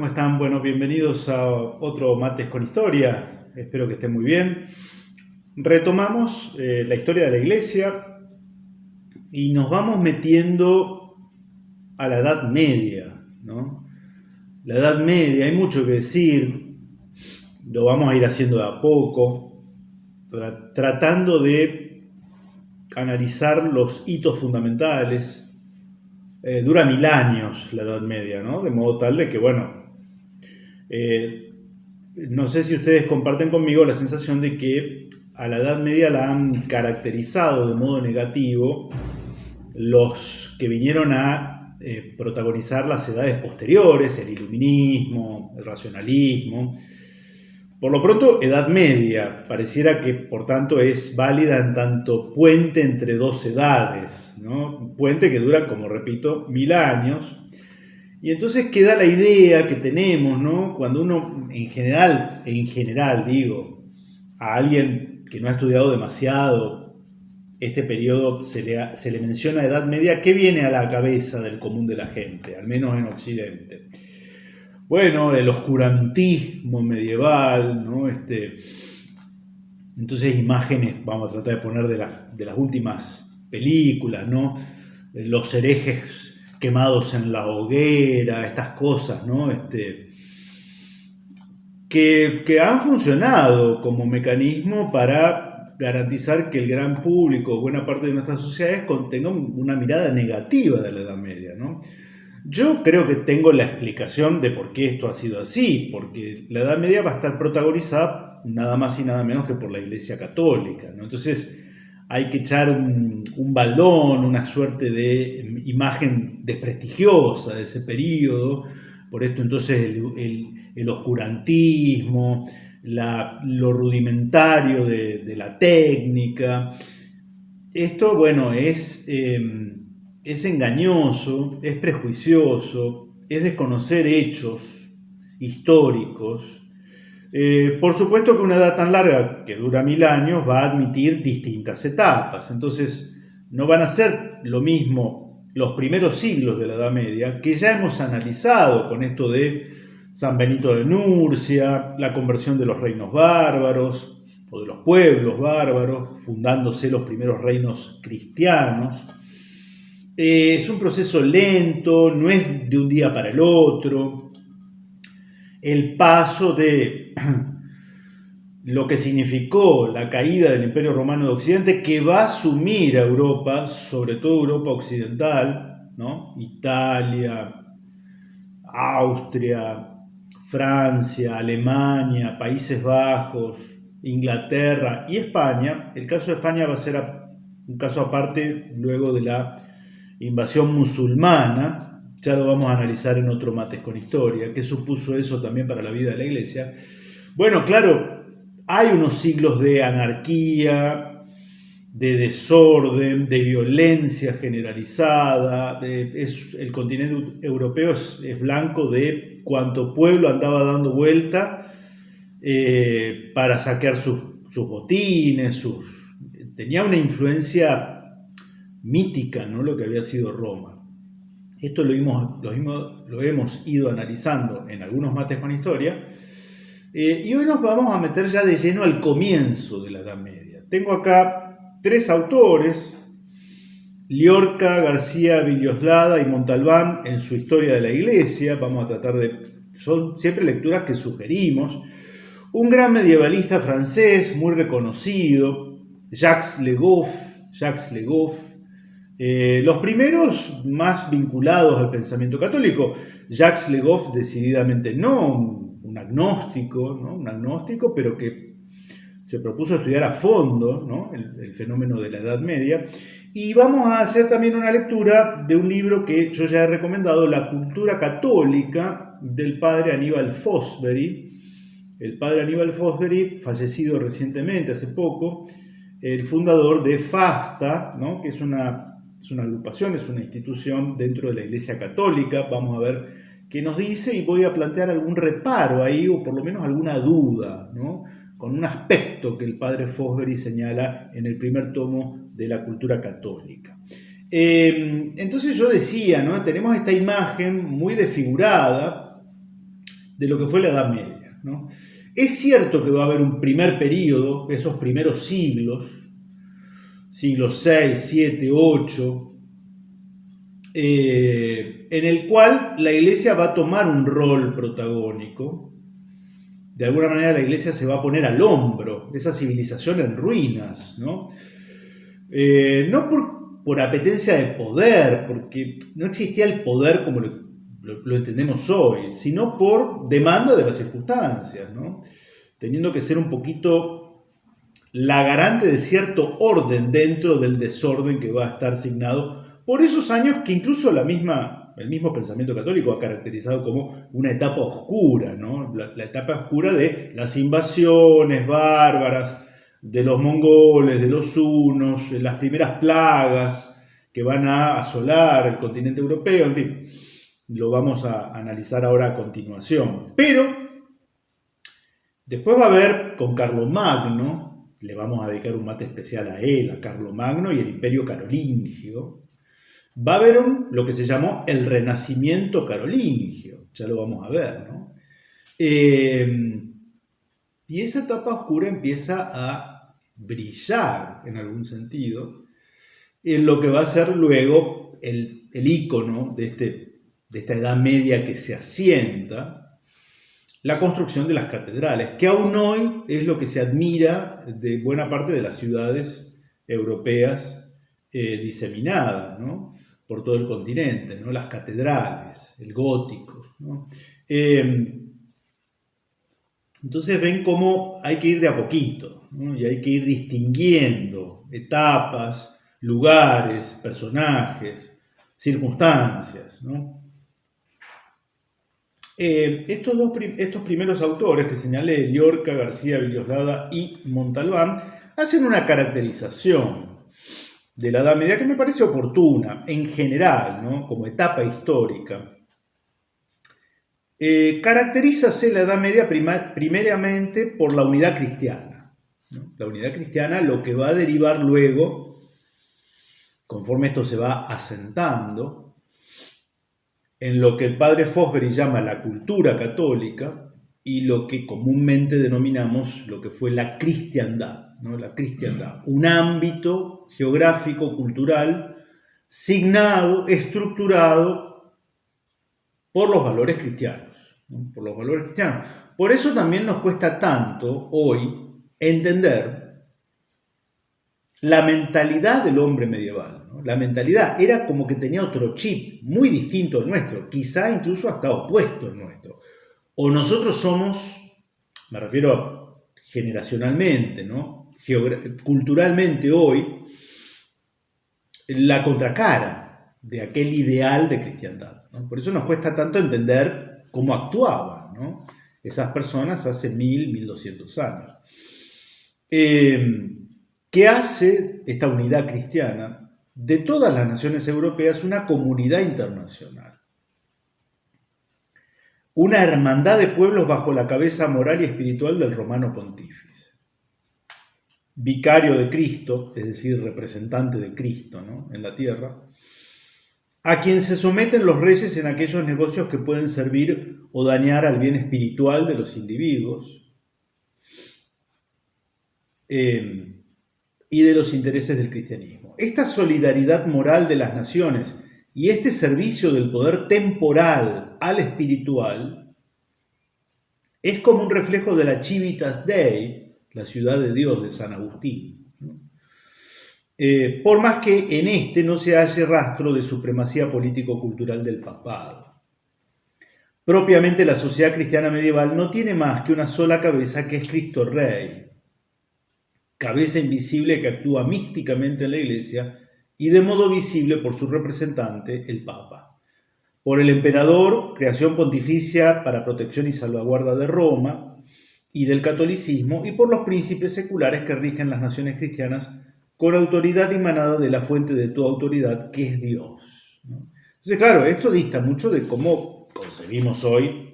¿Cómo están? Bueno, bienvenidos a otro Mates con Historia. Espero que estén muy bien. Retomamos la historia de la Iglesia y nos vamos metiendo a la Edad Media, ¿no? La Edad Media, hay mucho que decir, lo vamos a ir haciendo de a poco, tratando de analizar los hitos fundamentales. Dura 1000 años la Edad Media, ¿no? De modo tal de que, bueno, eh, no sé si ustedes comparten conmigo la sensación de que a la Edad Media la han caracterizado de modo negativo los que vinieron a protagonizar las edades posteriores, el iluminismo, el racionalismo. Por lo pronto, Edad Media pareciera que, por tanto, es válida en tanto puente entre dos edades, ¿no? Un puente que dura, como repito, 1000 años. Y entonces queda la idea que tenemos, ¿no? Cuando uno, en general digo, a alguien que no ha estudiado demasiado este periodo se le menciona Edad Media, ¿qué viene a la cabeza del común de la gente, al menos en Occidente? Bueno, el oscurantismo medieval, ¿no? Entonces imágenes, vamos a tratar de poner de las últimas películas, ¿no? Los herejes quemados en la hoguera, estas cosas, ¿no? Que han funcionado como mecanismo para garantizar que el gran público, buena parte de nuestras sociedades, tengan una mirada negativa de la Edad Media, ¿no? Yo creo que tengo la explicación de por qué esto ha sido así, porque la Edad Media va a estar protagonizada nada más y nada menos que por la Iglesia Católica, ¿no? Entonces hay que echar un baldón, una suerte de imagen desprestigiosa de ese periodo. Por esto entonces el oscurantismo, lo rudimentario de la técnica. Esto, bueno, es engañoso, es prejuicioso, es desconocer hechos históricos. Por supuesto que una edad tan larga, que dura 1000 años, va a admitir distintas etapas. Entonces, no van a ser lo mismo los primeros siglos de la Edad Media, que ya hemos analizado con esto de San Benito de Nurcia, la conversión de los reinos bárbaros, o de los pueblos bárbaros, fundándose los primeros reinos cristianos. Es un proceso lento, no es de un día para el otro. El paso de lo que significó la caída del Imperio Romano de Occidente, que va a sumir a Europa, sobre todo Europa occidental, ¿no? Italia, Austria, Francia, Alemania, Países Bajos, Inglaterra y España. El caso de España va a ser un caso aparte luego de la invasión musulmana. Ya lo vamos a analizar en otro Mates con Historia. ¿Qué supuso eso también para la vida de la Iglesia? Bueno, claro, hay unos siglos de anarquía, de desorden, de violencia generalizada. El continente europeo es blanco de cuánto pueblo andaba dando vuelta para saquear sus botines. Tenía una influencia mítica, ¿no? Lo que había sido Roma. Esto lo hemos ido analizando en algunos Mates con Historia. Y hoy nos vamos a meter ya de lleno al comienzo de la Edad Media. Tengo acá 3 autores, Liorca, García Villoslada y Montalbán en su Historia de la Iglesia. Vamos a tratar son siempre lecturas que sugerimos. Un gran medievalista francés muy reconocido, Jacques Le Goff. Los primeros más vinculados al pensamiento católico. Jacques Le Goff decididamente no, un agnóstico, ¿no? Un agnóstico, pero que se propuso estudiar a fondo, ¿no? el fenómeno de la Edad Media. Y vamos a hacer también una lectura de un libro que yo ya he recomendado, La cultura católica, del padre Aníbal Fosbury. El padre Aníbal Fosbury, fallecido recientemente, hace poco, el fundador de FASTA, ¿no? Que es una agrupación, es una institución dentro de la Iglesia Católica. Vamos a ver qué nos dice y voy a plantear algún reparo ahí, o por lo menos alguna duda, ¿no? Con un aspecto que el padre Fosbury señala en el primer tomo de la cultura católica. Entonces yo decía, ¿no? Tenemos esta imagen muy desfigurada de lo que fue la Edad Media, ¿no? Es cierto que va a haber un primer periodo, esos primeros siglos, siglos 6, 7, 8, en el cual la Iglesia va a tomar un rol protagónico. De alguna manera la Iglesia se va a poner al hombro de esa civilización en ruinas, ¿no? No por apetencia de poder, porque no existía el poder como lo entendemos hoy, sino por demanda de las circunstancias, ¿no? Teniendo que ser un poquito la garante de cierto orden dentro del desorden que va a estar signado por esos años que incluso el mismo pensamiento católico ha caracterizado como una etapa oscura, ¿no? La etapa oscura de las invasiones bárbaras, de los mongoles, de los hunos, las primeras plagas que van a asolar el continente europeo, en fin, lo vamos a analizar ahora a continuación. Pero después va a haber con Carlomagno, le vamos a dedicar un mate especial a él, a Carlomagno y el Imperio Carolingio, va a haber lo que se llamó el Renacimiento Carolingio, ya lo vamos a ver, ¿no? Y esa etapa oscura empieza a brillar, en algún sentido, en lo que va a ser luego el ícono de esta Edad Media que se asienta, la construcción de las catedrales, que aún hoy es lo que se admira de buena parte de las ciudades europeas diseminadas, ¿no? Por todo el continente, ¿no? Las catedrales, el gótico, ¿no? Entonces ven cómo hay que ir de a poquito, ¿no? Y hay que ir distinguiendo etapas, lugares, personajes, circunstancias, ¿no? Estos primeros autores que señalé, Llorca, García Villoslada y Montalbán, hacen una caracterización de la Edad Media que me parece oportuna en general, ¿no? Como etapa histórica. Caracterízase la Edad Media primeramente por la unidad cristiana, ¿no? La unidad cristiana, lo que va a derivar luego, conforme esto se va asentando, en lo que el padre Fosbury llama la cultura católica y lo que comúnmente denominamos lo que fue la cristiandad, ¿no? La cristiandad, un ámbito geográfico, cultural, signado, estructurado por los valores cristianos, ¿no? Por los valores cristianos. Por eso también nos cuesta tanto hoy entender la mentalidad del hombre medieval, ¿no? La mentalidad era como que tenía otro chip, muy distinto al nuestro, quizá incluso hasta opuesto al nuestro. O nosotros somos, me refiero generacionalmente, ¿no? Culturalmente hoy, la contracara de aquel ideal de cristiandad, ¿no? Por eso nos cuesta tanto entender cómo actuaban, ¿no? Esas personas hace 1200 años. ¿Qué hace esta unidad cristiana de todas las naciones europeas una comunidad internacional? Una hermandad de pueblos bajo la cabeza moral y espiritual del romano pontífice. Vicario de Cristo, es decir, representante de Cristo, ¿no? En la tierra, a quien se someten los reyes en aquellos negocios que pueden servir o dañar al bien espiritual de los individuos, y de los intereses del cristianismo. Esta solidaridad moral de las naciones y este servicio del poder temporal al espiritual es como un reflejo de la Civitas Dei, la ciudad de Dios de San Agustín, ¿no? Por más que en este no se halle rastro de supremacía político-cultural del papado. Propiamente la sociedad cristiana medieval no tiene más que una sola cabeza, que es Cristo Rey, cabeza invisible que actúa místicamente en la Iglesia y de modo visible por su representante, el Papa. Por el emperador, creación pontificia para protección y salvaguarda de Roma y del catolicismo, y por los príncipes seculares que rigen las naciones cristianas con autoridad emanada de la fuente de toda autoridad, que es Dios, ¿no? Entonces, claro, esto dista mucho de cómo concebimos hoy.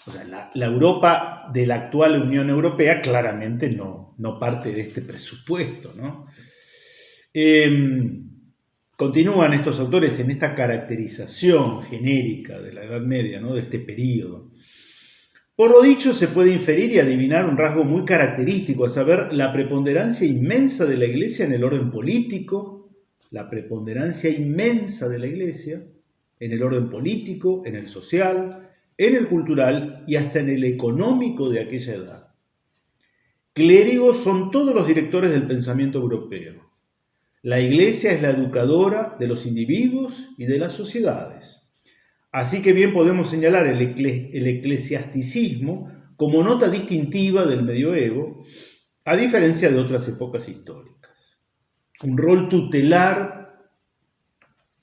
O sea, la Europa de la actual Unión Europea claramente no parte de este presupuesto, ¿no? Continúan estos autores en esta caracterización genérica de la Edad Media, ¿no? De este periodo. Por lo dicho, se puede inferir y adivinar un rasgo muy característico, a saber, la preponderancia inmensa de la Iglesia en el orden político, la preponderancia inmensa de la Iglesia en el orden político, en el social, en el cultural y hasta en el económico de aquella edad. Clérigos son todos los directores del pensamiento europeo. La Iglesia es la educadora de los individuos y de las sociedades. Así que bien podemos señalar el eclesiasticismo como nota distintiva del medioevo, a diferencia de otras épocas históricas. Un rol tutelar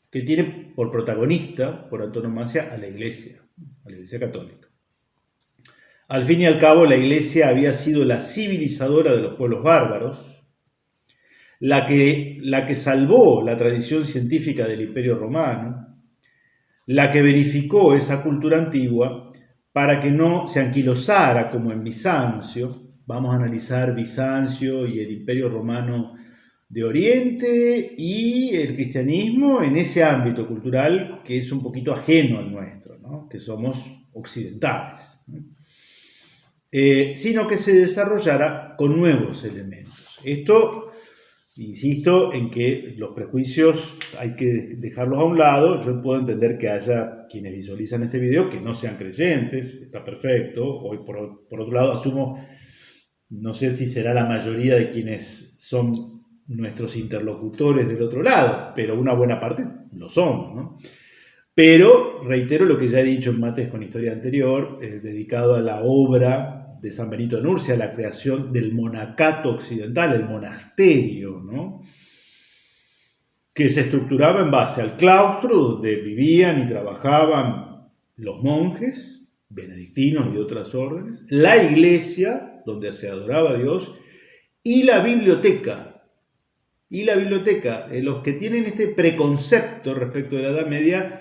que tiene por protagonista, por antonomasia, a la Iglesia católica. Al fin y al cabo, la Iglesia había sido la civilizadora de los pueblos bárbaros, la que salvó la tradición científica del Imperio Romano, la que verificó esa cultura antigua para que no se anquilosara como en Bizancio. Vamos a analizar Bizancio y el Imperio Romano de Oriente y el cristianismo en ese ámbito cultural que es un poquito ajeno al nuestro, ¿no? Que somos occidentales, ¿no? Sino que se desarrollara con nuevos elementos. Esto, insisto, en que los prejuicios hay que dejarlos a un lado. Yo puedo entender que haya quienes visualizan este video que no sean creyentes, está perfecto. Hoy, por otro lado, asumo, no sé si será la mayoría de quienes son nuestros interlocutores del otro lado, pero una buena parte lo son, ¿no? Pero reitero lo que ya he dicho en Mates con Historia anterior, dedicado a la obra de San Benito de Nursia, la creación del monacato occidental, el monasterio, ¿no? Que se estructuraba en base al claustro donde vivían y trabajaban los monjes, benedictinos y de otras órdenes, la iglesia donde se adoraba a Dios y la biblioteca. Los que tienen este preconcepto respecto de la Edad Media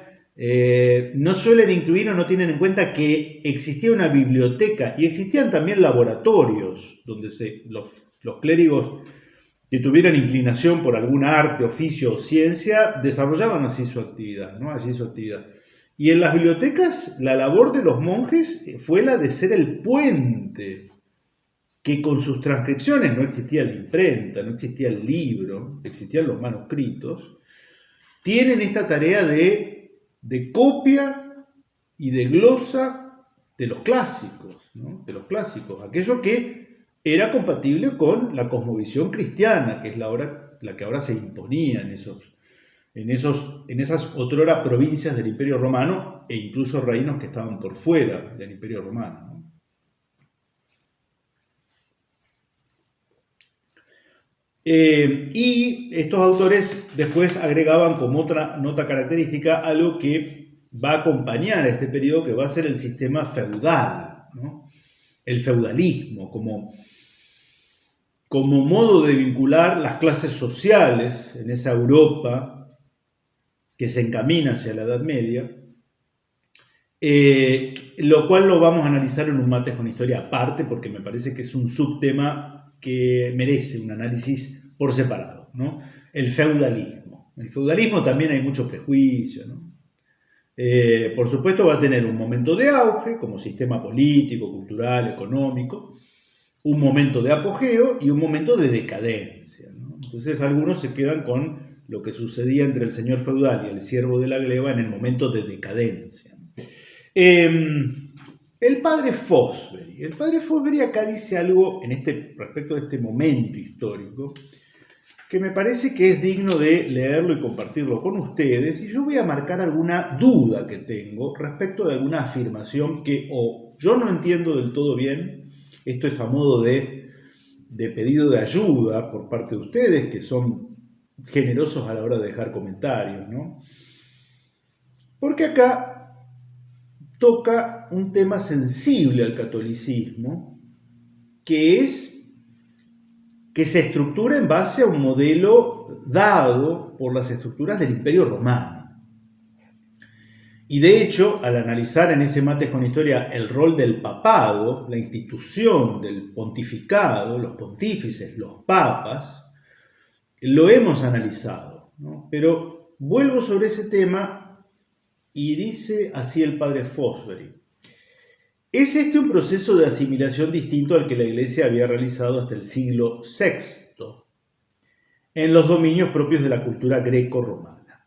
no suelen incluir o no tienen en cuenta que existía una biblioteca y existían también laboratorios donde los clérigos que tuvieran inclinación por algún arte, oficio o ciencia desarrollaban así su actividad, ¿no? Allí su actividad. Y en las bibliotecas la labor de los monjes fue la de ser el puente, que con sus transcripciones, no existía la imprenta, no existía el libro, existían los manuscritos, tienen esta tarea de copia y de glosa de los clásicos, ¿no? De los clásicos, aquello que era compatible con la cosmovisión cristiana, que es la que ahora se imponía en esas otrora provincias del Imperio Romano e incluso reinos que estaban por fuera del Imperio Romano, ¿no? Y estos autores después agregaban como otra nota característica algo que va a acompañar a este periodo, que va a ser el sistema feudal, ¿no? El feudalismo como modo de vincular las clases sociales en esa Europa que se encamina hacia la Edad Media, lo cual lo vamos a analizar en un Mates con Historia aparte, porque me parece que es un subtema que merece un análisis por separado, ¿no? El feudalismo. El feudalismo también hay mucho prejuicio, ¿no? Por supuesto va a tener un momento de auge como sistema político, cultural, económico, un momento de apogeo y un momento de decadencia, ¿no? Entonces algunos se quedan con lo que sucedía entre el señor feudal y el siervo de la gleba en el momento de decadencia. El padre Fosbury acá dice algo respecto de este momento histórico que me parece que es digno de leerlo y compartirlo con ustedes, y yo voy a marcar alguna duda que tengo respecto de alguna afirmación que o yo no entiendo del todo bien. Esto es a modo de pedido de ayuda por parte de ustedes, que son generosos a la hora de dejar comentarios, ¿no? Porque acá toca un tema sensible al catolicismo, que es que se estructura en base a un modelo dado por las estructuras del Imperio Romano. Y de hecho, al analizar en ese Mates con Historia el rol del papado, la institución del pontificado, los pontífices, los papas, lo hemos analizado, ¿no? Pero vuelvo sobre ese tema y dice así el padre Fosbury: Es este un proceso de asimilación distinto al que la Iglesia había realizado hasta el siglo VI en los dominios propios de la cultura greco-romana.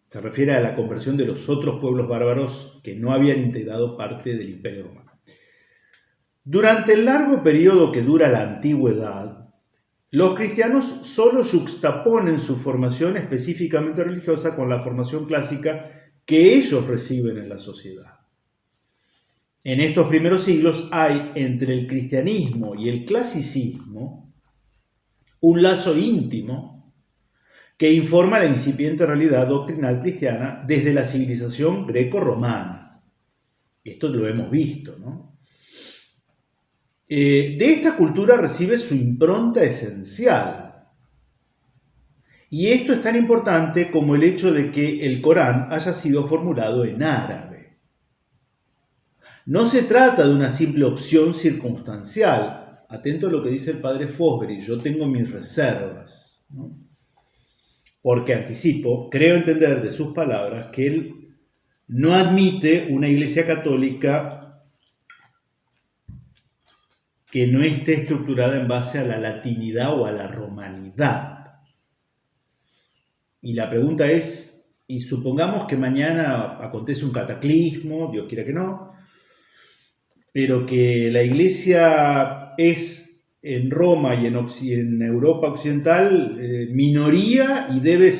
Se refiere a la conversión de los otros pueblos bárbaros que no habían integrado parte del Imperio Romano. Durante el largo periodo que dura la antigüedad, los cristianos solo yuxtaponen su formación específicamente religiosa con la formación clásica que ellos reciben en la sociedad. En estos primeros siglos hay entre el cristianismo y el clasicismo un lazo íntimo que informa la incipiente realidad doctrinal cristiana desde la civilización greco-romana. Esto lo hemos visto, ¿no? De esta cultura recibe su impronta esencial. Y esto es tan importante como el hecho de que el Corán haya sido formulado en árabe. No se trata de una simple opción circunstancial. Atento a lo que dice el padre Fosbury, yo tengo mis reservas, ¿no? Porque anticipo, creo entender de sus palabras que él no admite una iglesia católica que no esté estructurada en base a la latinidad o a la romanidad. Y la pregunta es, y supongamos que mañana acontece un cataclismo, Dios quiera que no, pero que la iglesia es en Roma y en Europa occidental minoría y debe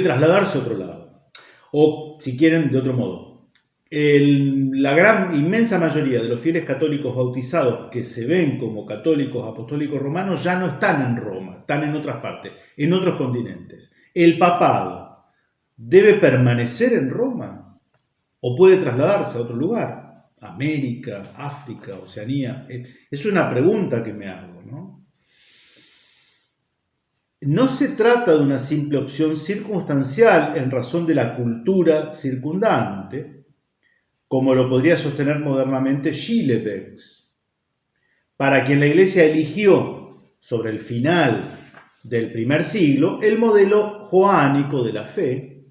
trasladarse a otro lado. O si quieren, de otro modo. La gran inmensa mayoría de los fieles católicos bautizados que se ven como católicos apostólicos romanos ya no están en Roma, están en otras partes, en otros continentes. ¿El papado debe permanecer en Roma o puede trasladarse a otro lugar? América, África, Oceanía. Es una pregunta que me hago, ¿no? No se trata de una simple opción circunstancial en razón de la cultura circundante, como lo podría sostener modernamente Schillebeeckx, para quien la Iglesia eligió, sobre el final del primer siglo, el modelo joánico de la fe,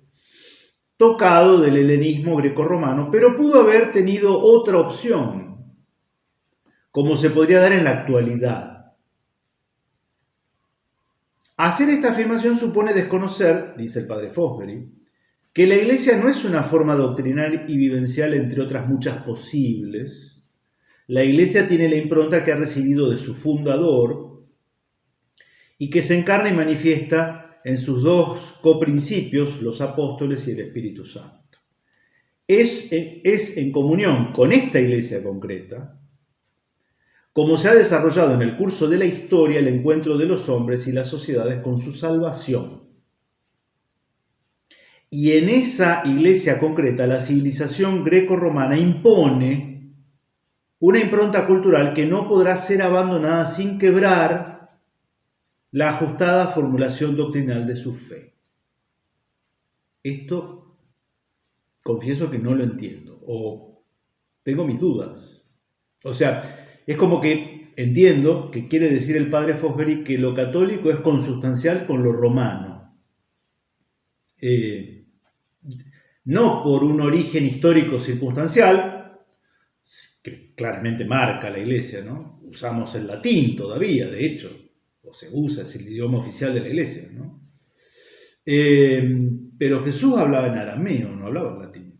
tocado del helenismo grecorromano, pero pudo haber tenido otra opción, como se podría dar en la actualidad. Hacer esta afirmación supone desconocer, dice el padre Fosbury, que la Iglesia no es una forma doctrinal y vivencial entre otras muchas posibles. La Iglesia tiene la impronta que ha recibido de su fundador y que se encarna y manifiesta en sus dos coprincipios, los apóstoles y el Espíritu Santo. Es en comunión con esta Iglesia concreta como se ha desarrollado en el curso de la historia el encuentro de los hombres y las sociedades con su salvación. Y en esa iglesia concreta, la civilización greco-romana impone una impronta cultural que no podrá ser abandonada sin quebrar la ajustada formulación doctrinal de su fe. Esto confieso que no lo entiendo, o tengo mis dudas. O sea, es como que entiendo que quiere decir el padre Fosbury que lo católico es consustancial con lo romano. No por un origen histórico circunstancial, que claramente marca la Iglesia, ¿no? Usamos el latín todavía, de hecho, o se usa, es el idioma oficial de la Iglesia, ¿no? Pero Jesús hablaba en arameo, no hablaba en latín.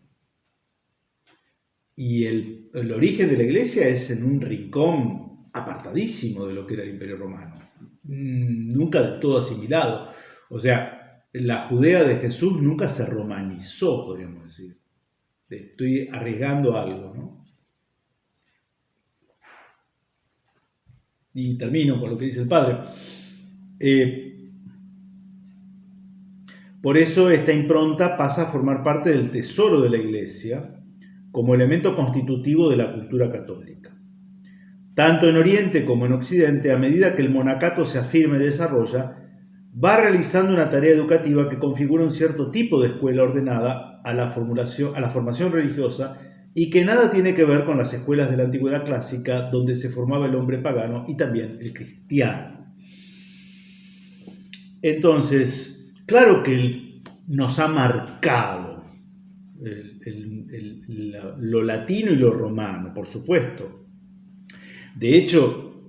Y el origen de la Iglesia es en un rincón apartadísimo de lo que era el Imperio Romano, nunca del todo asimilado. O sea, la Judea de Jesús nunca se romanizó, podríamos decir. Estoy arriesgando algo, ¿no? Y termino con lo que dice el padre. Por eso esta impronta pasa a formar parte del tesoro de la Iglesia como elemento constitutivo de la cultura católica. Tanto en Oriente como en Occidente, a medida que el monacato se afirma y desarrolla, va realizando una tarea educativa que configura un cierto tipo de escuela ordenada a la formación religiosa y que nada tiene que ver con las escuelas de la antigüedad clásica donde se formaba el hombre pagano y también el cristiano. Entonces, claro que nos ha marcado lo latino y lo romano, por supuesto. De hecho,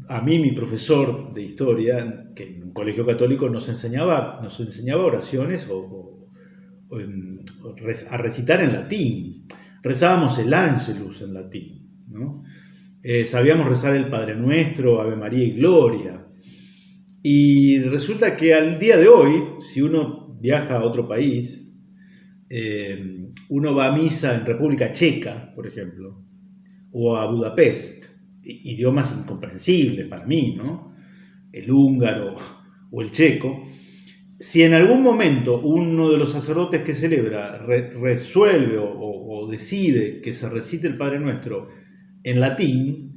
a mí mi profesor de historia, que en un colegio católico nos enseñaba oraciones a recitar en latín. Rezábamos el Ángelus en latín, ¿no? Sabíamos rezar el Padre Nuestro, Ave María y Gloria. Y resulta que al día de hoy, si uno viaja a otro país, uno va a misa en República Checa, por ejemplo, o a Budapest, idiomas incomprensibles para mí, ¿no? El húngaro o el checo. Si en algún momento uno de los sacerdotes que celebra resuelve o decide que se recite el Padre Nuestro en latín,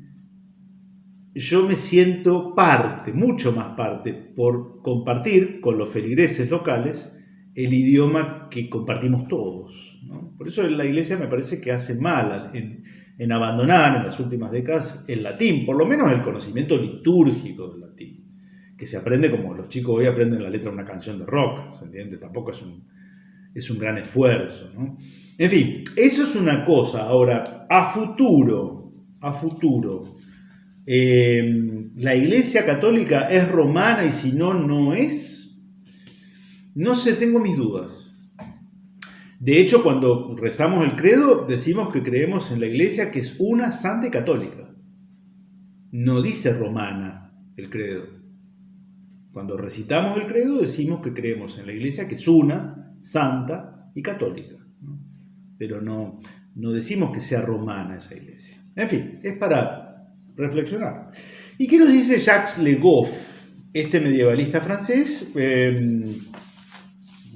yo me siento parte, mucho más parte, por compartir con los feligreses locales el idioma que compartimos todos, ¿no? Por eso la Iglesia me parece que hace mal en abandonar en las últimas décadas el latín, por lo menos el conocimiento litúrgico del latín, que se aprende como los chicos hoy aprenden la letra de una canción de rock, ¿se entiende? Tampoco es un gran esfuerzo, ¿no? En fin, eso es una cosa. Ahora, a futuro, la Iglesia Católica es romana y si no, no es. No sé, tengo mis dudas. De hecho, cuando rezamos el credo, decimos que creemos en la Iglesia que es una santa y católica. No dice romana el credo. Cuando recitamos el credo, decimos que creemos en la Iglesia que es una, santa y católica, ¿no? Pero no decimos que sea romana esa Iglesia. En fin, es para reflexionar. ¿Y qué nos dice Jacques Le Goff, este medievalista francés?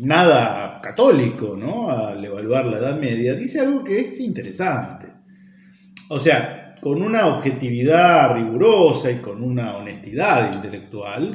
Nada católico, ¿no? Al evaluar la Edad Media, dice algo que es interesante. O sea, con una objetividad rigurosa y con una honestidad intelectual,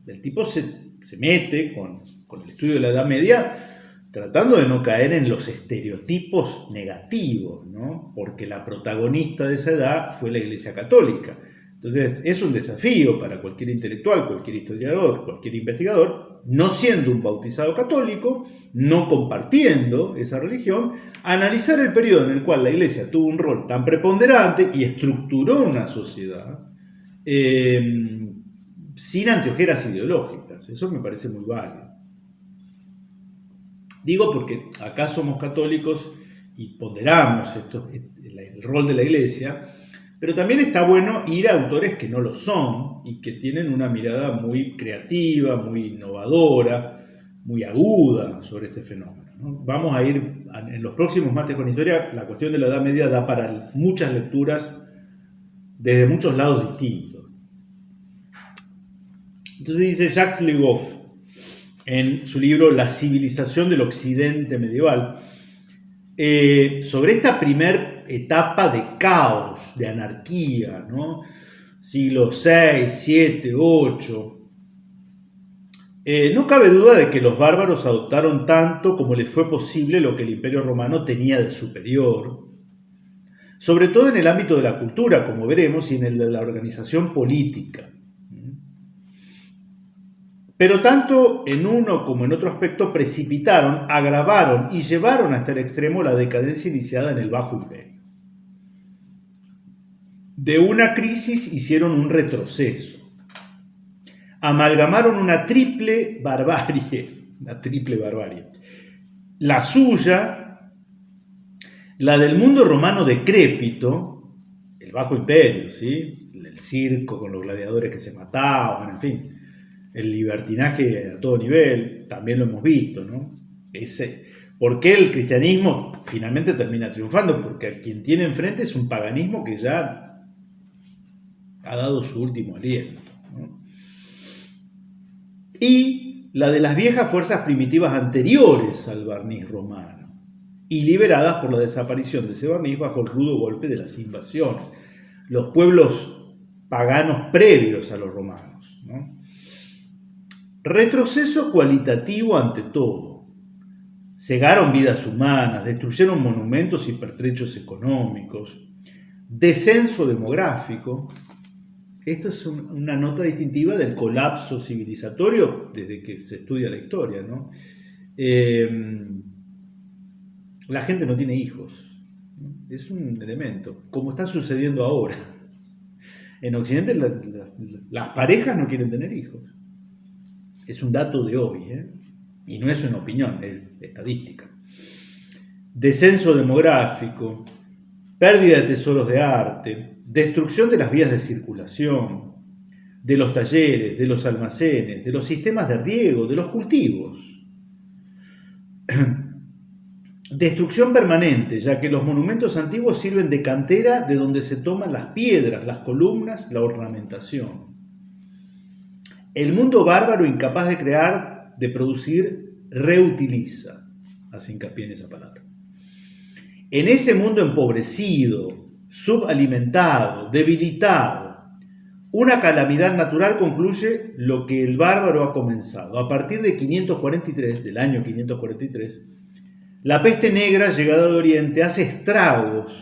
el tipo se mete con el estudio de la Edad Media tratando de no caer en los estereotipos negativos, ¿no? Porque la protagonista de esa edad fue la Iglesia Católica. Entonces es un desafío para cualquier intelectual, cualquier historiador, cualquier investigador, no siendo un bautizado católico, no compartiendo esa religión, analizar el periodo en el cual la Iglesia tuvo un rol tan preponderante y estructuró una sociedad sin anteojeras ideológicas. Eso me parece muy válido. Digo porque acá somos católicos y ponderamos el rol de la Iglesia, pero también está bueno ir a autores que no lo son y que tienen una mirada muy creativa, muy innovadora, muy aguda sobre este fenómeno, ¿no? Vamos a ir, en los próximos Mates con Historia, la cuestión de la Edad Media da para muchas lecturas desde muchos lados distintos. Entonces dice Jacques Le Goff, en su libro La civilización del occidente medieval, sobre esta primer etapa de caos, de anarquía, ¿no? Siglo VI, VII, VIII. No cabe duda de que los bárbaros adoptaron tanto como les fue posible lo que el Imperio Romano tenía de superior, sobre todo en el ámbito de la cultura, como veremos, y en el de la organización política. Pero tanto en uno como en otro aspecto precipitaron, agravaron y llevaron hasta el extremo la decadencia iniciada en el Bajo Imperio. De una crisis hicieron un retroceso. Amalgamaron una triple barbarie. La suya, la del mundo romano decrépito, el Bajo Imperio, ¿sí? El circo con los gladiadores que se mataban, en fin. El libertinaje a todo nivel, también lo hemos visto, ¿no? ¿Por qué el cristianismo finalmente termina triunfando? Porque a quien tiene enfrente es un paganismo que ya ha dado su último aliento, ¿no? Y la de las viejas fuerzas primitivas anteriores al barniz romano y liberadas por la desaparición de ese barniz bajo el rudo golpe de las invasiones, los pueblos paganos previos a los romanos, ¿no? Retroceso cualitativo ante todo. Cegaron vidas humanas, destruyeron monumentos y pertrechos económicos, descenso demográfico. Esto es una nota distintiva del colapso civilizatorio desde que se estudia la historia, ¿no? la gente no tiene hijos. Es un elemento, como está sucediendo ahora. En Occidente las parejas no quieren tener hijos. Es un dato de hoy, ¿eh? Y no es una opinión, es estadística. Descenso demográfico, pérdida de tesoros de arte, destrucción de las vías de circulación, de los talleres, de los almacenes, de los sistemas de riego, de los cultivos. Destrucción permanente, ya que los monumentos antiguos sirven de cantera de donde se toman las piedras, las columnas, la ornamentación. El mundo bárbaro, incapaz de crear, de producir, reutiliza. Hace hincapié en esa palabra. En ese mundo empobrecido, subalimentado, debilitado, una calamidad natural concluye lo que el bárbaro ha comenzado. A partir de 543, del año 543, la peste negra, llegada de Oriente, hace estragos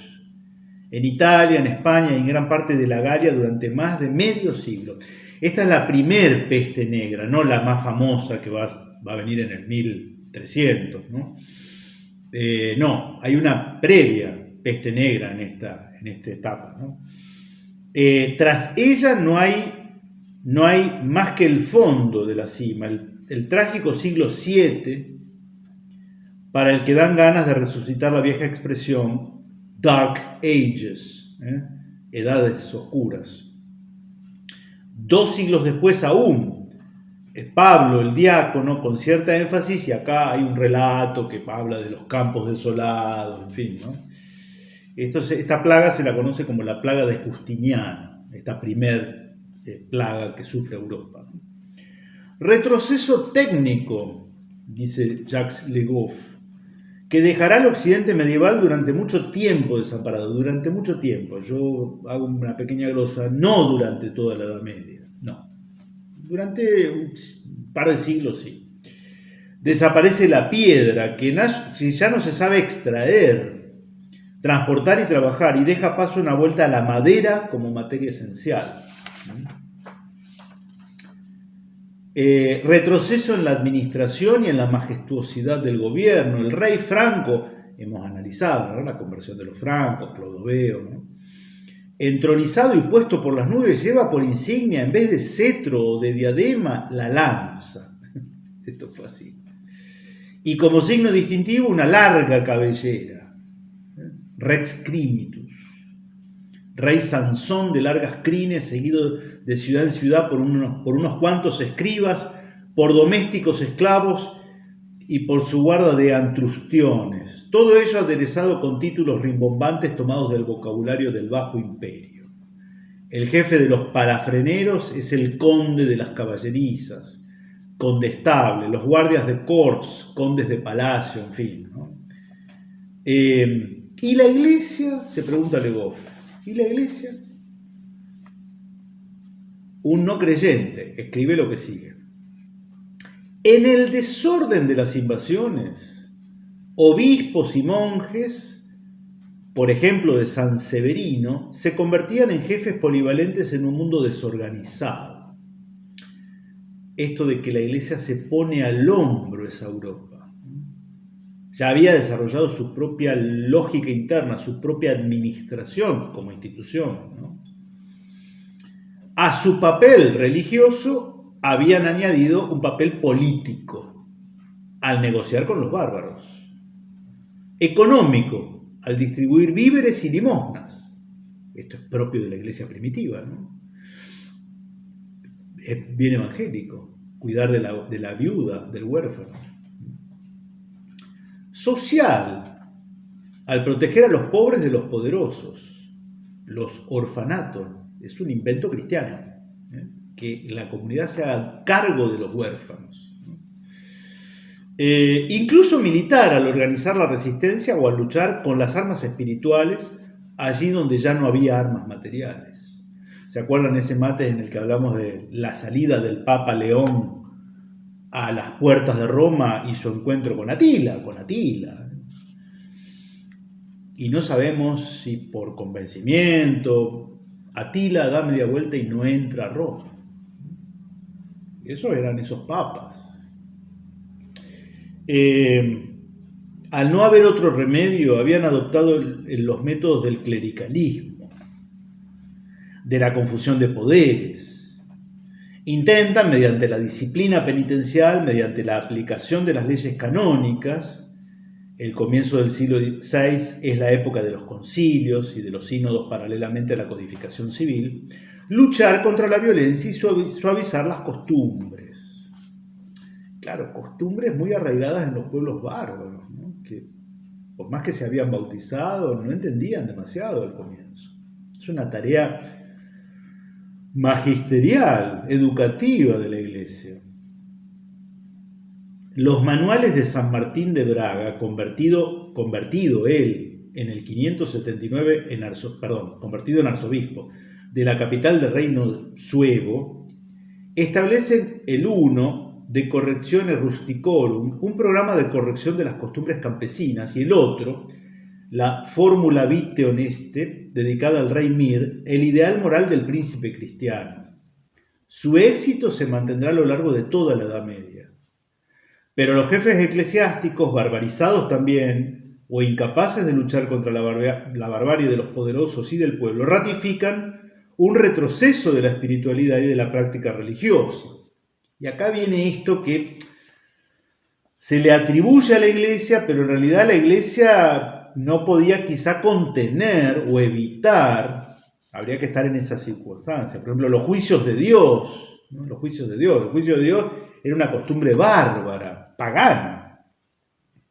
en Italia, en España y en gran parte de la Galia durante más de medio siglo. Esta es la primer peste negra, no la más famosa que va a venir en el 1300, ¿no? No, hay una previa peste negra en esta etapa, ¿no? Tras ella no hay más que el fondo de la cima, el trágico siglo VII, para el que dan ganas de resucitar la vieja expresión Dark Ages, edades oscuras. 2 siglos después aún, Pablo, el diácono, con cierta énfasis, y acá hay un relato que habla de los campos desolados, en fin, ¿no? Esta plaga se la conoce como la plaga de Justiniano, esta primer plaga que sufre Europa. Retroceso técnico, dice Jacques Le Goff, que dejará al occidente medieval durante mucho tiempo desamparado, durante mucho tiempo. Yo hago una pequeña glosa, no durante toda la Edad Media, no. Durante un par de siglos, sí. Desaparece la piedra, que ya no se sabe extraer, transportar y trabajar, y deja paso una vuelta a la madera como materia esencial. Retroceso en la administración y en la majestuosidad del gobierno. El rey Franco, hemos analizado, ¿no?, la conversión de los francos, Clodoveo, ¿no?, entronizado y puesto por las nubes, lleva por insignia, en vez de cetro o de diadema, la lanza. Esto fue así. Y como signo distintivo, una larga cabellera. Rex crinitus. Rey Sansón de largas crines, seguido de ciudad en ciudad por unos cuantos escribas, por domésticos esclavos y por su guarda de antrustiones. Todo ello aderezado con títulos rimbombantes tomados del vocabulario del Bajo Imperio. El jefe de los parafreneros es el conde de las caballerizas, condestable, los guardias de corps, condes de palacio, en fin, ¿no? ¿Y la iglesia? Se pregunta Le Goff. ¿Y la iglesia? Un no creyente escribe lo que sigue. En el desorden de las invasiones, obispos y monjes, por ejemplo de San Severino, se convertían en jefes polivalentes en un mundo desorganizado. Esto de que la iglesia se pone al hombro esa Europa. Ya había desarrollado su propia lógica interna, su propia administración como institución, ¿no? A su papel religioso habían añadido un papel político al negociar con los bárbaros, económico al distribuir víveres y limosnas. Esto es propio de la iglesia primitiva, ¿no? Es bien evangélico, cuidar de la viuda, del huérfano. Social, al proteger a los pobres de los poderosos. Los orfanatos, es un invento cristiano, que la comunidad se haga cargo de los huérfanos. Incluso militar, al organizar la resistencia o al luchar con las armas espirituales allí donde ya no había armas materiales. ¿Se acuerdan ese mate en el que hablamos de la salida del Papa León a las puertas de Roma y su encuentro con Atila? Y no sabemos si por convencimiento Atila da media vuelta y no entra a Roma. Esos eran esos papas. al no haber otro remedio, habían adoptado los métodos del clericalismo, de la confusión de poderes. Intentan, mediante la disciplina penitencial, mediante la aplicación de las leyes canónicas, el comienzo del siglo VI es la época de los concilios y de los sínodos paralelamente a la codificación civil, luchar contra la violencia y suavizar las costumbres. Claro, costumbres muy arraigadas en los pueblos bárbaros, ¿no? Que por más que se habían bautizado, no entendían demasiado al comienzo. Es una tarea magisterial, educativa de la Iglesia. Los manuales de San Martín de Braga, convertido él en el 579 convertido en arzobispo de la capital del reino suevo, establecen el uno de Correctione Rusticorum, un programa de corrección de las costumbres campesinas, y el otro, la Formula Vitae Honeste, dedicada al rey Mir, el ideal moral del príncipe cristiano. Su éxito se mantendrá a lo largo de toda la Edad Media. Pero los jefes eclesiásticos, barbarizados también, o incapaces de luchar contra la barbarie de los poderosos y del pueblo, ratifican un retroceso de la espiritualidad y de la práctica religiosa. Y acá viene esto que se le atribuye a la Iglesia, pero en realidad la Iglesia no podía quizá contener o evitar, habría que estar en esa circunstancia. Por ejemplo, los juicios de Dios, ¿no? Los juicios de Dios era una costumbre bárbara, pagana,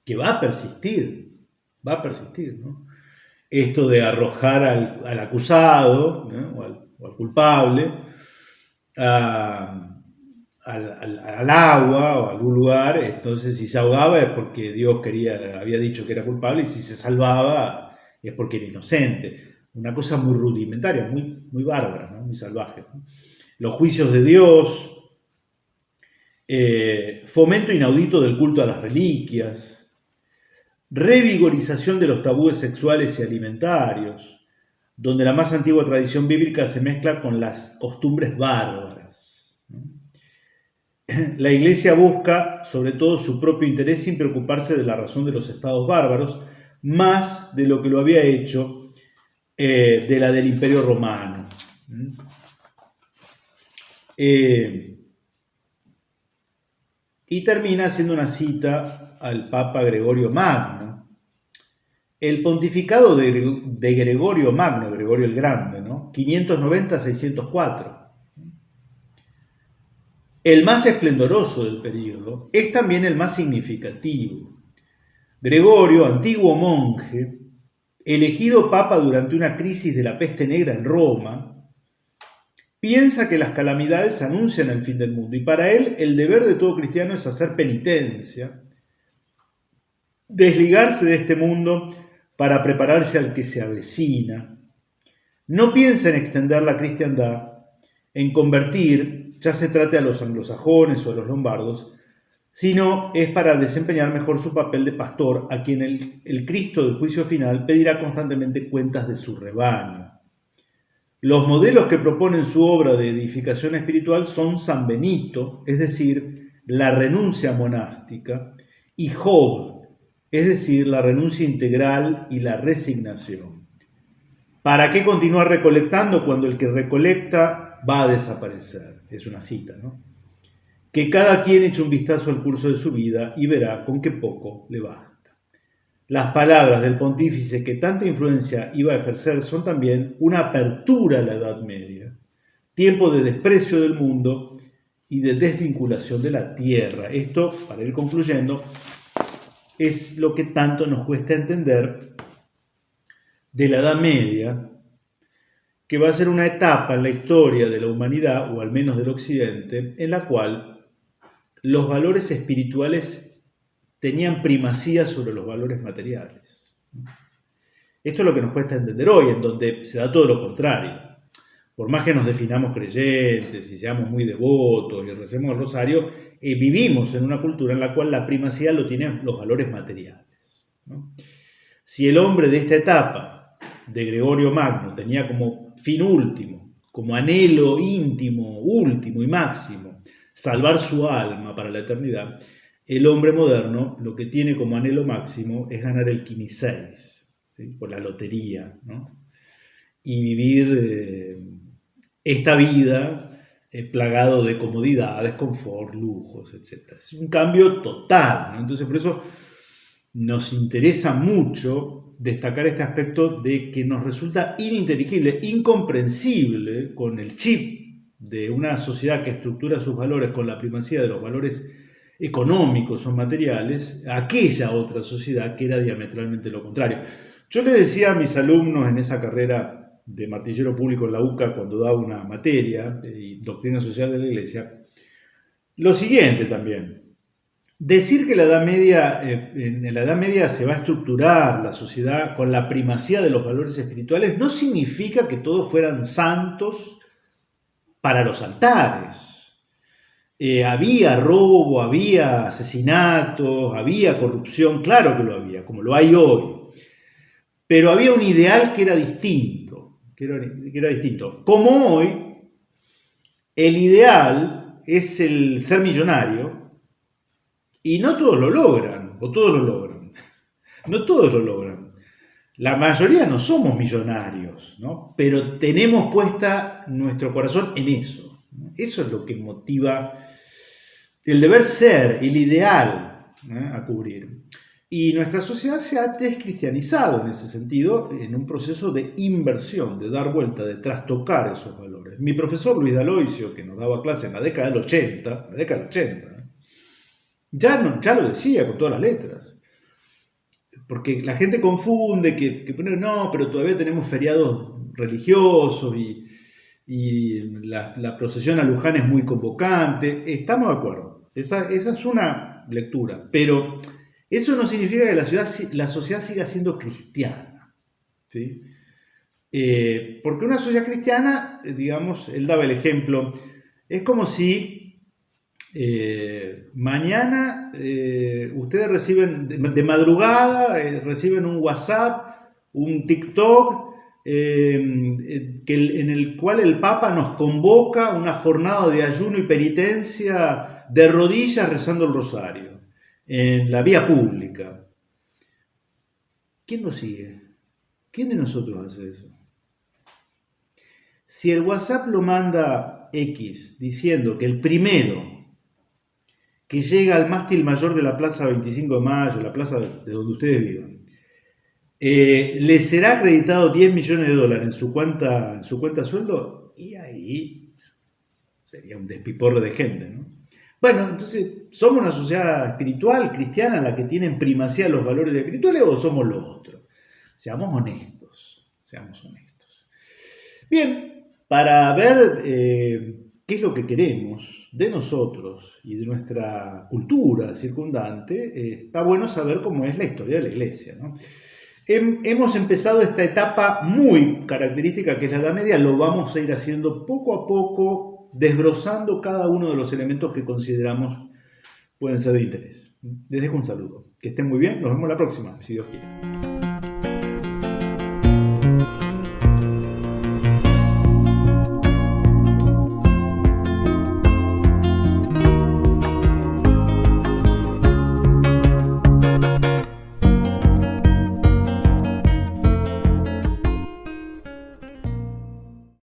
que va a persistir, ¿no? Esto de arrojar al acusado, ¿no? o al culpable al agua o a algún lugar. Entonces, si se ahogaba es porque Dios había dicho que era culpable, y si se salvaba es porque era inocente. Una cosa muy rudimentaria, muy, muy bárbara, ¿no? Muy salvaje, ¿no? Los juicios de Dios, fomento inaudito del culto a las reliquias, revigorización de los tabúes sexuales y alimentarios, donde la más antigua tradición bíblica se mezcla con las costumbres bárbaras. La Iglesia busca sobre todo su propio interés sin preocuparse de la razón de los estados bárbaros, más de lo que lo había hecho de la del Imperio Romano. Y termina haciendo una cita al Papa Gregorio Magno. El pontificado de Gregorio Magno, Gregorio el Grande, ¿no? 590-604. El más esplendoroso del período, es también el más significativo. Gregorio, antiguo monje, elegido papa durante una crisis de la peste negra en Roma, piensa que las calamidades anuncian el fin del mundo, y para él el deber de todo cristiano es hacer penitencia, desligarse de este mundo para prepararse al que se avecina. No piensa en extender la cristiandad, en convertir, ya se trate a los anglosajones o a los lombardos, sino es para desempeñar mejor su papel de pastor, a quien el Cristo del juicio final pedirá constantemente cuentas de su rebaño. Los modelos que propone en su obra de edificación espiritual son San Benito, es decir, la renuncia monástica, y Job, es decir, la renuncia integral y la resignación. ¿Para qué continuar recolectando cuando el que recolecta va a desaparecer? Es una cita, ¿no? Que cada quien eche un vistazo al curso de su vida y verá con qué poco le basta. Las palabras del pontífice que tanta influencia iba a ejercer son también una apertura a la Edad Media, tiempo de desprecio del mundo y de desvinculación de la tierra. Esto, para ir concluyendo, es lo que tanto nos cuesta entender de la Edad Media, que va a ser una etapa en la historia de la humanidad, o al menos del Occidente, en la cual los valores espirituales tenían primacía sobre los valores materiales. Esto es lo que nos cuesta entender hoy, en donde se da todo lo contrario. Por más que nos definamos creyentes y seamos muy devotos y recemos el rosario, vivimos en una cultura en la cual la primacía lo tienen los valores materiales, ¿no? Si el hombre de esta etapa de Gregorio Magno tenía como fin último, como anhelo íntimo, último y máximo, salvar su alma para la eternidad, el hombre moderno lo que tiene como anhelo máximo es ganar el Quini 6, ¿sí? Por la lotería, ¿no? Y vivir esta vida plagado de comodidades, confort, lujos, etc. Es un cambio total, ¿no? Entonces, por eso nos interesa mucho destacar este aspecto de que nos resulta ininteligible, incomprensible con el chip de una sociedad que estructura sus valores con la primacía de los valores económicos o materiales, aquella otra sociedad que era diametralmente lo contrario. Yo le decía a mis alumnos en esa carrera de martillero público en la UCA cuando daba una materia, Doctrina Social de la Iglesia, lo siguiente también. Decir que la Edad Media, en la Edad Media se va a estructurar la sociedad con la primacía de los valores espirituales no significa que todos fueran santos para los altares. Había robo, había asesinatos, había corrupción, claro que lo había, como lo hay hoy. Pero había un ideal que era distinto, Como hoy, el ideal es el ser millonario y no todos lo logran, o todos lo logran. No todos lo logran. La mayoría no somos millonarios, ¿no? Pero tenemos puesta nuestro corazón en eso. Eso es lo que motiva el deber ser, el ideal, a cubrir. Y nuestra sociedad se ha descristianizado en ese sentido, en un proceso de inversión, de dar vuelta, de trastocar esos valores. Mi profesor Luis D'Aloisio, que nos daba clase en la década del 80, ya lo decía con todas las letras. Porque la gente confunde que no, pero todavía tenemos feriados religiosos y la procesión a Luján es muy convocante. Estamos de acuerdo, esa es una lectura, pero eso no significa que la sociedad siga siendo cristiana, ¿sí? Porque una sociedad cristiana, digamos, él daba el ejemplo, es como si mañana ustedes reciben de madrugada, reciben un WhatsApp, un TikTok, en el cual el Papa nos convoca a una jornada de ayuno y penitencia de rodillas rezando el rosario en la vía pública. ¿Quién lo sigue? ¿Quién de nosotros hace eso? Si el WhatsApp lo manda X diciendo que el primero que llega al mástil mayor de la Plaza 25 de Mayo, la plaza de donde ustedes vivan, le será acreditado 10 millones de dólares en su cuenta sueldo, y ahí sería un despiporre de gente, ¿no? Bueno, entonces, ¿somos una sociedad espiritual, cristiana, en la que tienen primacía los valores espirituales o somos lo otro? Seamos honestos. Bien, para ver qué es lo que queremos de nosotros y de nuestra cultura circundante, está bueno saber cómo es la historia de la Iglesia, ¿no? Hemos empezado esta etapa muy característica que es la Edad Media, lo vamos a ir haciendo poco a poco, desbrozando cada uno de los elementos que consideramos pueden ser de interés. Les dejo un saludo. Que estén muy bien, nos vemos la próxima, si Dios quiere.